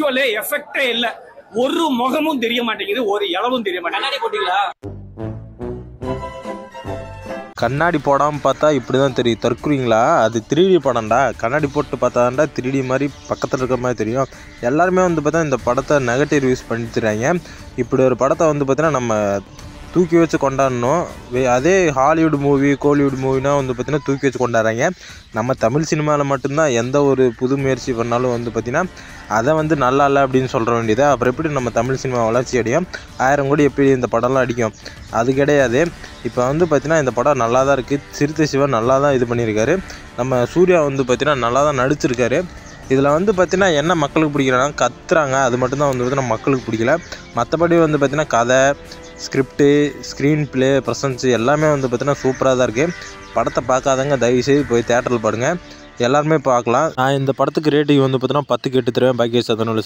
விஷுவலே எஃபெக்டே இல்ல. ஒரு முகமும் தெரிய மாட்டேங்குது, ஒரு இளவும் தெரிய மாட்டேங்குது. கண்ணாடி போட்டீங்களா? கண்ணாடி போடாமல் பார்த்தா இப்படி தான் தெரியும். தற்குறீங்களா? அது 3D படம்டா. கண்ணாடி போட்டு பார்த்தாண்டா 3D மாதிரி பக்கத்தில் இருக்கிற மாதிரி தெரியும். எல்லாருமே வந்து பார்த்தா இந்த படத்தை நெகட்டிவ் ரிவ்யூஸ் பண்ணிட்டுறாங்க. இப்படி ஒரு படத்தை வந்து பார்த்தீங்கன்னா நம்ம தூக்கி வச்சு கொண்டாடணும். அதே ஹாலிவுட் மூவி கோலிவுட் மூவினா வந்து பார்த்திங்கன்னா தூக்கி வச்சு கொண்டாடுறாங்க. நம்ம தமிழ் சினிமாவில் மட்டும்தான் எந்த ஒரு புது முயற்சி பண்ணாலும் வந்து பார்த்திங்கன்னா அதை வந்து நல்லா இல்லை அப்படின்னு சொல்கிற வேண்டியது. அப்புறம் எப்படி நம்ம தமிழ் சினிமா வளர்ச்சி அடையும்? 1000 கோடி எப்படி இந்த படம்லாம் அடிக்கும்? அது கிடையாது. இப்போ வந்து பார்த்திங்கன்னா இந்த படம் நல்லா தான் இருக்குது. சிறுத்தை சிவா நல்லா தான் இது பண்ணியிருக்காரு. நம்ம சூர்யா வந்து பார்த்திங்கன்னா நல்லா தான் நடிச்சிருக்காரு. இதில் வந்து பார்த்திங்கன்னா என்ன மக்களுக்கு பிடிக்கலன்னா கத்துறாங்க, அது மட்டும்தான் வந்து பார்த்திங்கன்னா மக்களுக்கு பிடிக்கல. மற்றபடி வந்து பார்த்திங்கன்னா கதை, ஸ்கிரிப்டு, ஸ்க்ரீன் ப்ளே, ப்ரெசன்ஸு எல்லாமே வந்து பார்த்திங்கன்னா சூப்பராக தான் இருக்குது. படத்தை பார்க்காதவங்க தயவுசெய்து போய் தேட்டரில் பாருங்கள். எல்லாருமே பார்க்கலாம். நான் இந்த படத்துக்கு ரேட்டிங் வந்து பார்த்திங்கன்னா 10க்கு 8 தருவேன். பாக்கி 7